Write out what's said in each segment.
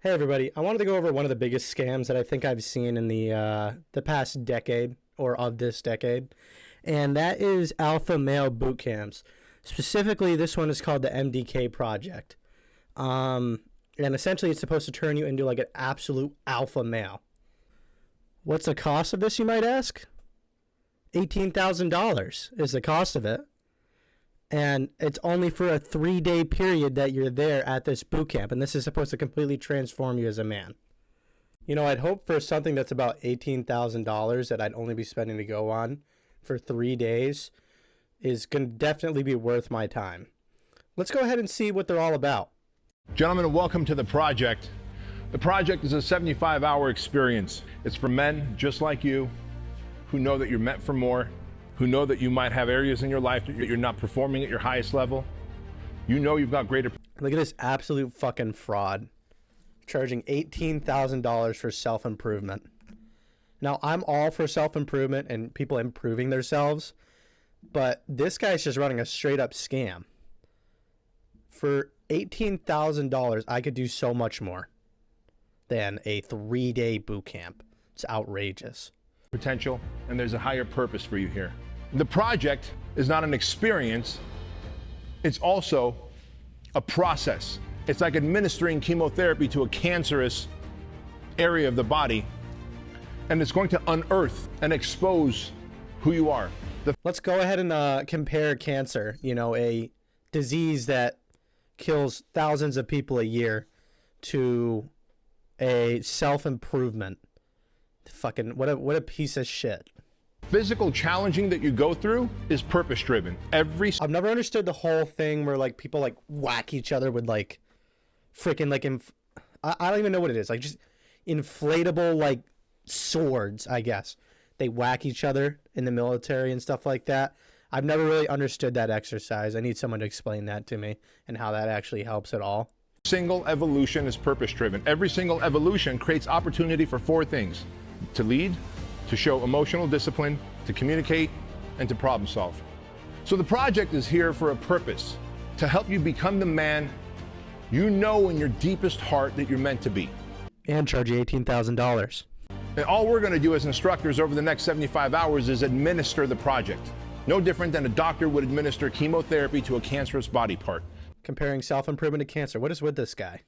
Hey everybody, I wanted to go over one of the biggest scams that I think I've seen in the past decade or of this decade, and that is alpha male boot camps. Specifically, this one is called the MDK Project. And essentially it's supposed to turn you into like an absolute alpha male. What's the cost of this, you might ask? $18,000 is the cost of it. And it's only for a 3-day period that you're there at this boot camp. And this is supposed to completely transform you as a man. You know, I'd hope for something that's about $18,000 that I'd only be spending to go on for 3 days is going to definitely be worth my time. Let's go ahead and see what they're all about. Gentlemen, welcome to the project. The project is a 75-hour experience. It's for men just like you who know that you're meant for more, who know that you might have areas in your life that you're not performing at your highest level. You know you've got greater... Look at this absolute fucking fraud. Charging $18,000 for self-improvement. Now, I'm all for self-improvement and people improving themselves, but this guy's just running a straight-up scam. For $18,000, I could do so much more than a 3-day boot camp. It's outrageous. Potential, and there's a higher purpose for you here. The project is not an experience, it's also a process. It's like administering chemotherapy to a cancerous area of the body, and it's going to unearth and expose who you are. Let's go ahead and compare cancer, you know, a disease that kills thousands of people a year, to a self-improvement. Fucking what a piece of shit. Physical challenging that you go through is purpose driven. I've never understood the whole thing where like people like whack each other with like freaking like I don't even know what it is, like just inflatable like swords, I guess. They whack each other in the military and stuff like that. I've never really understood that exercise. I need someone to explain that to me and how that actually helps at all. Single evolution is purpose driven. Every single evolution creates opportunity for 4 things: to lead, to show emotional discipline, to communicate, and to problem solve. So the project is here for a purpose, to help you become the man you know in your deepest heart that you're meant to be. And charge you $18,000. And all we're going to do as instructors over the next 75 hours is administer the project. No different than a doctor would administer chemotherapy to a cancerous body part. Comparing self-improvement to cancer. What is with this guy?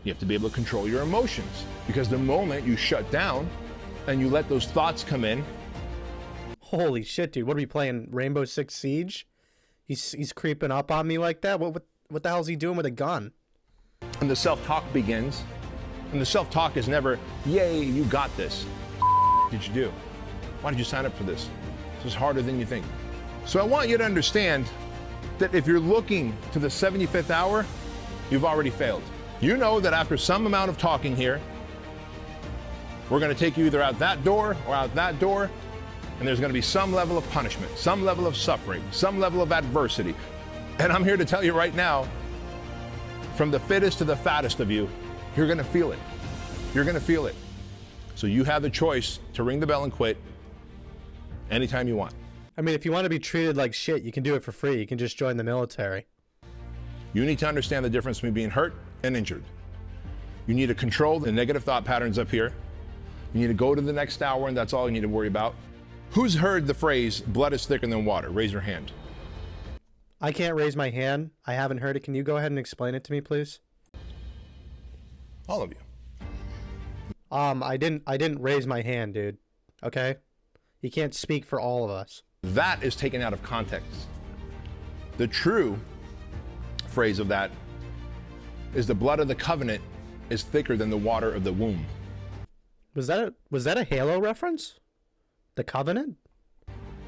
You have to be able to control your emotions, because the moment you shut down and you let those thoughts come in. Holy shit, dude. What are we playing? Rainbow Six Siege? He's creeping up on me like that? What the hell is he doing with a gun? And the self-talk begins. And the self-talk is never, yay, you got this. What did you do? Why did you sign up for this? This is harder than you think. So I want you to understand that if you're looking to the 75th hour, you've already failed. You know that after some amount of talking here, we're going to take you either out that door or out that door, and there's going to be some level of punishment, some level of suffering, some level of adversity. And I'm here to tell you right now, from the fittest to the fattest of you, you're going to feel it. You're going to feel it. So you have the choice to ring the bell and quit anytime you want. I mean, if you want to be treated like shit, you can do it for free. You can just join the military. You need to understand the difference between being hurt and injured. You need to control the negative thought patterns up here. You need to go to the next hour, and that's all you need to worry about. Who's heard the phrase, blood is thicker than water? Raise your hand. I can't raise my hand. I haven't heard it. Can you go ahead and explain it to me, please? All of you. I didn't raise my hand, dude. Okay? You can't speak for all of us. That is taken out of context. The true phrase of that is the blood of the covenant is thicker than the water of the womb. Was that a Halo reference? The Covenant?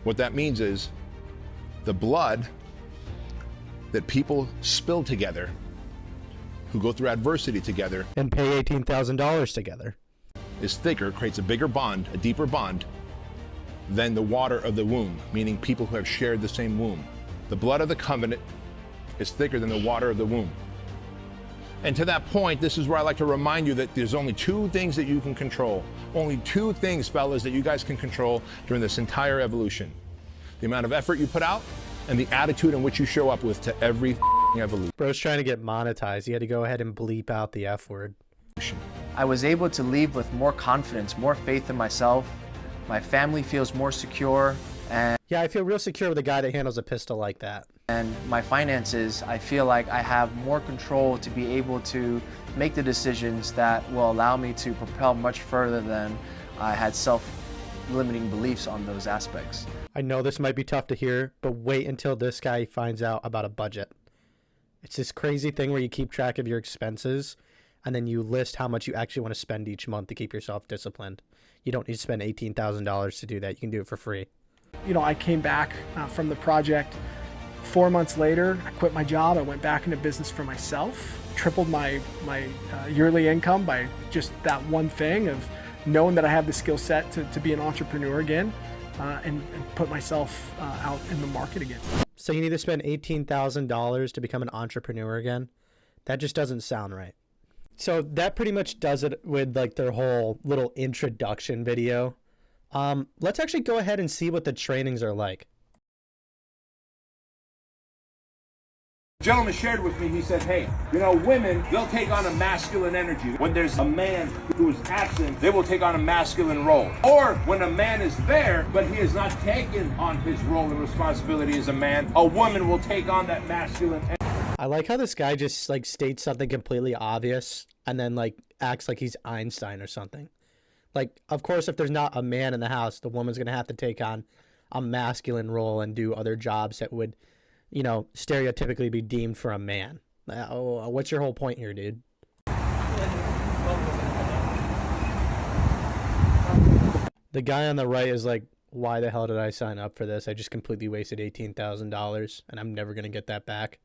What that means is the blood that people spill together, who go through adversity together, and pay $18,000 together, is thicker, creates a bigger bond, a deeper bond, than the water of the womb, meaning people who have shared the same womb. The blood of the covenant is thicker than the water of the womb. And to that point, this is where I like to remind you that there's only 2 things that you can control. Only 2 things, fellas, that you guys can control during this entire evolution. The amount of effort you put out and the attitude in which you show up with to every evolution. Bro's trying to get monetized. He had to go ahead and bleep out the F word. I was able to leave with more confidence, more faith in myself. My family feels more secure, and Yeah, I feel real secure with a guy that handles a pistol like that. and my finances, I feel like I have more control to be able to make the decisions that will allow me to propel much further than I had self-limiting beliefs on those aspects. I know this might be tough to hear, but wait until this guy finds out about a budget. It's this crazy thing where you keep track of your expenses and then you list how much you actually want to spend each month to keep yourself disciplined. You don't need to spend $18,000 to do that. You can do it for free. You know, I came back from the project 4 months later. I quit my job. I went back into business for myself, tripled my yearly income by just that one thing of knowing that I have the skill set to be an entrepreneur again, and put myself out in the market again. So you need to spend $18,000 to become an entrepreneur again? That just doesn't sound right. So that pretty much does it with like their whole little introduction video. Let's actually go ahead and see what the trainings are like. Gentleman shared with me, he said, hey, you know, women, they'll take on a masculine energy. When there's a man who is absent, they will take on a masculine role. Or when a man is there, but he has not taken on his role and responsibility as a man, a woman will take on that masculine energy. I like how this guy just like states something completely obvious and then like acts like he's Einstein or something. Like, of course, if there's not a man in the house, the woman's going to have to take on a masculine role and do other jobs that would, you know, stereotypically be deemed for a man. What's your whole point here, dude? The guy on the right is like, why the hell did I sign up for this? I just completely wasted $18,000 and I'm never going to get that back.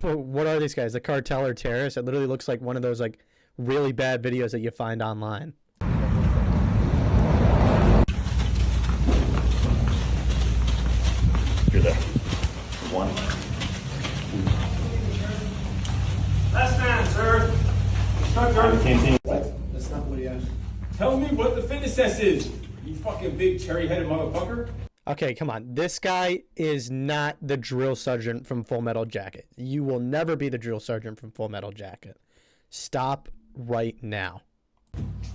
What are these guys? The cartel or terrorists? It literally looks like one of those like really bad videos that you find online. You're there. One. Last man, sir. Instructor. What? That's not what he asked. Tell me what the fitness test is, you fucking big cherry-headed motherfucker. Okay, come on. This guy is not the drill sergeant from Full Metal Jacket. You will never be the drill sergeant from Full Metal Jacket. Stop right now.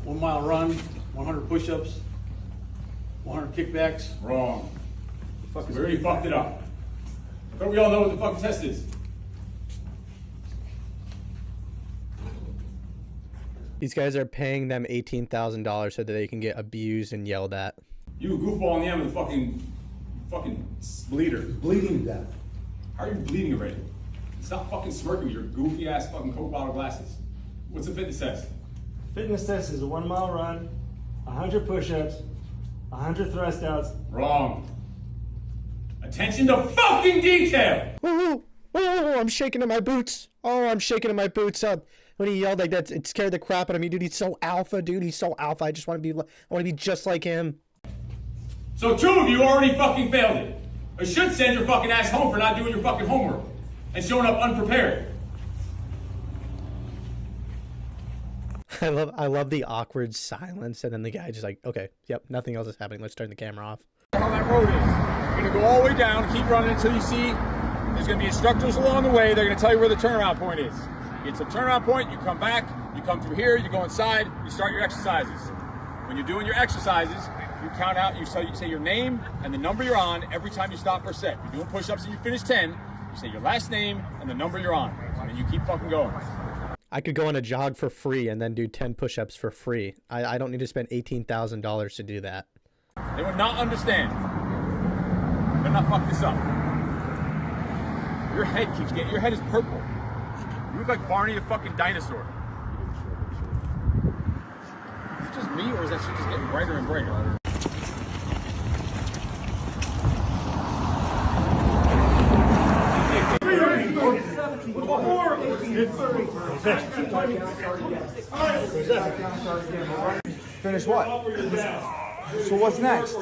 1 mile run, 100 push-ups, 100 kickbacks. Wrong. We already fucked it up. I thought we all know what the fucking test is. These guys are paying them $18,000 so that they can get abused and yelled at. You a goofball in the end with a fucking bleeder. Bleeding to death. How are you bleeding already? Stop fucking smirking with your goofy ass fucking Coke bottle glasses. What's the fitness test? Fitness test is a 1 mile run, 100 push-ups, 100 thrust outs. Wrong. Attention to fucking detail! Oh, I'm shaking in my boots. Oh, I'm shaking in my boots up. When he yelled like that, it scared the crap out of me, dude. He's so alpha, dude. He's so alpha. I want to be just like him. So 2 of you already fucking failed it. I should send your fucking ass home for not doing your fucking homework and showing up unprepared. I love the awkward silence, and then the guy just like, okay, yep, nothing else is happening. Let's turn the camera off. How that road is. You're gonna go all the way down, keep running until you see there's gonna be instructors along the way. They're gonna tell you where the turnaround point is. You get to the turnaround point, you come back, you come through here, you go inside, you start your exercises. When you're doing your exercises, you count out, you say your name and the number you're on every time you stop for a set. You're doing push-ups and you finish 10, you say your last name and the number you're on, and you keep fucking going. I could go on a jog for free and then do 10 push-ups for free. I don't need to spend $18,000 to do that. They would not understand. They're not fuck this up. Your head is purple. You look like Barney the fucking dinosaur. Is it just me or is that shit just getting brighter and brighter? Finish what? So what's next?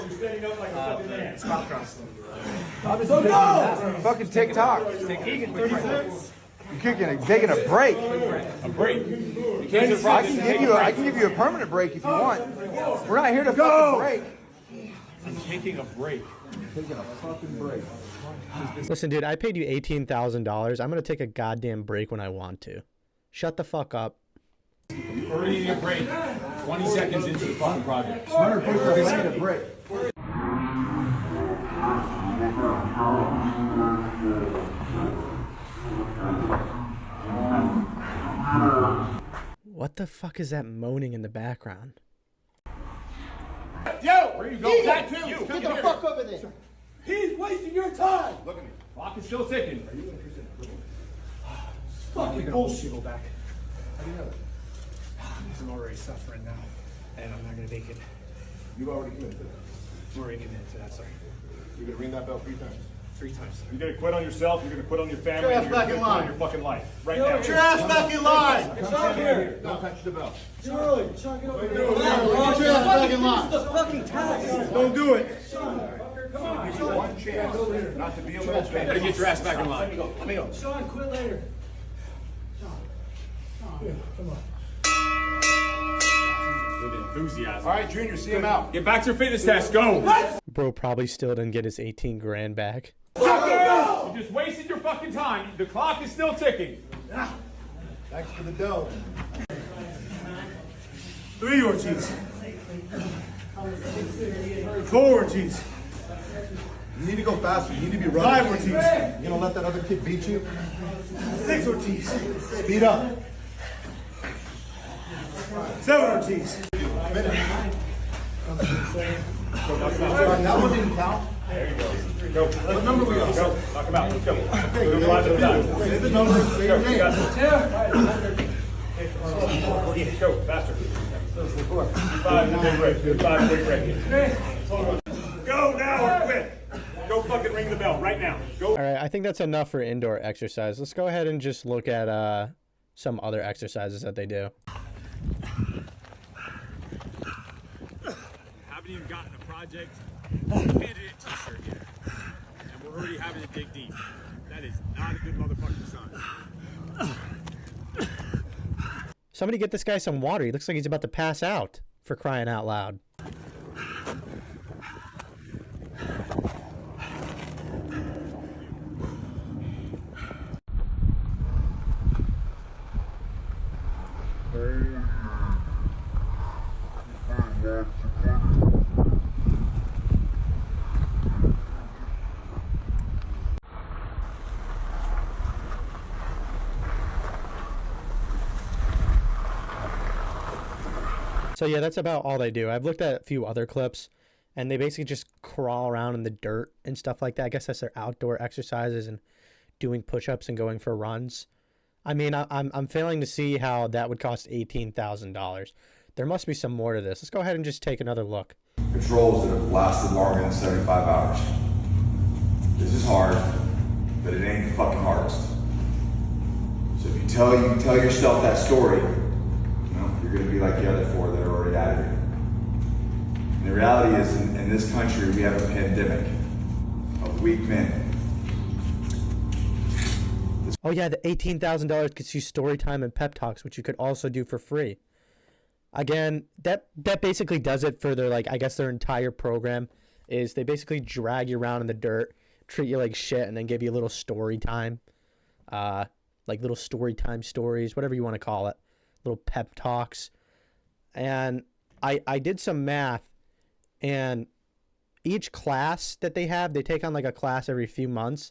So go! Fucking TikTok. You're taking a break. A break. I can give you a permanent break if you want. We're not here to fucking break. I'm taking a break. Taking a fucking break. Listen, dude, I paid you $18,000. I'm gonna take a goddamn break when I want to. Shut the fuck up. We're needing a break. 20 seconds into the fucking project. 100 push-ups, take a break. What the fuck is that moaning in the background? Yo! Where you go? That too! You! Get the fuck over there. He's wasting your time! Look at me. Clock is still ticking. Are you interested? Fucking bullshit. Go back. I'm already suffering now, and I'm not gonna make it. You've already committed to that. I'm already committed to that, sir. You're gonna ring that bell 3 times. 3 times, sir. You're gonna quit on yourself, you're gonna quit on your family, Get and your you're ass gonna back quit in on line. your fucking life. Right now. Get your ass back in line. It's not here. Don't touch the bell. Charlie, Sean, get over here. Get your ass back in line. Fucking task. Don't do it. Come on, Give you one chance not to be a little You gotta get your ass back in line. Let me go. Sean, quit later. Come on. With enthusiasm. All right, Junior, see him out. Get back to your fitness test, go! Bro probably still didn't get his 18 grand back. You just wasted your fucking time. The clock is still ticking. Thanks for the dough. 3 Ortiz. 4 Ortiz. You need to go faster. You need to be running. 5 Ortiz. You gonna let that other kid beat you? 6 Ortiz. Speed up. 7 Ortiz. That one didn't count. Go. What number we got? Go. Knock him out. Let's go. Okay, Go fly to the side. say the number, say your name. Let's go. Faster. 5, big break. 5, big break. Go now or quit. Go fucking ring the bell right now. Go. All right, I think that's enough for indoor exercise. Let's go ahead and just look at some other exercises that they do. Haven't even gotten a project candidate t-shirt yet. And we're already having to dig deep. That is not a good motherfucking sign. Somebody get this guy some water. He looks like he's about to pass out, for crying out loud. So yeah, that's about all they do. I've looked at a few other clips, and they basically just crawl around in the dirt and stuff like that. I guess that's their outdoor exercises and doing push-ups and going for runs. I mean, I'm failing to see how that would cost $18,000. There must be some more to this. Let's go ahead and just take another look. Patrols that have lasted longer than 75 hours. This is hard, but it ain't the fucking hardest. So if you tell yourself that story, you're gonna be like the other 4 that are already out of here. And the reality is, in this country, we have a pandemic of weak men. Oh yeah, the $18,000 gets you story time and pep talks, which you could also do for free. Again, that basically does it for their, I guess their entire program is they basically drag you around in the dirt, treat you like shit, and then give you a little story time. Little story time stories, whatever you want to call it. Little pep talks. And I did some math, and each class that they have, they take on a class every few months.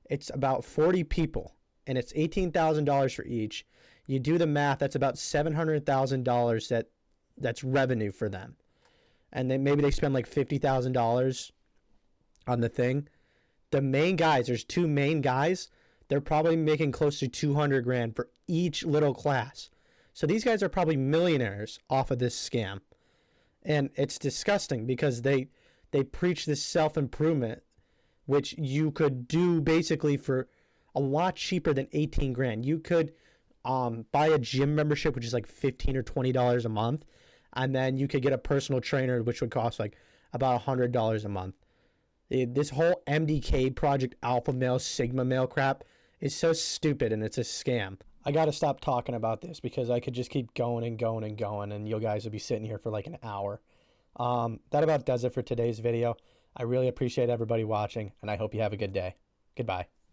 It's about 40 people, and it's $18,000 for each. You do the math, that's about $700,000 that's revenue for them. And then maybe they spend $50,000 on the thing. The main guys, there's 2 main guys, they're probably making close to 200 grand for each little class. So these guys are probably millionaires off of this scam. And it's disgusting because they preach this self-improvement, which you could do basically for a lot cheaper than 18 grand. You could buy a gym membership, which is $15 or $20 a month. And then you could get a personal trainer, which would cost about $100 a month. This whole MDK Project Alpha Male, Sigma Male crap is so stupid, and it's a scam. I got to stop talking about this because I could just keep going and going and going, and you guys would be sitting here for an hour. That about does it for today's video. I really appreciate everybody watching, and I hope you have a good day. Goodbye.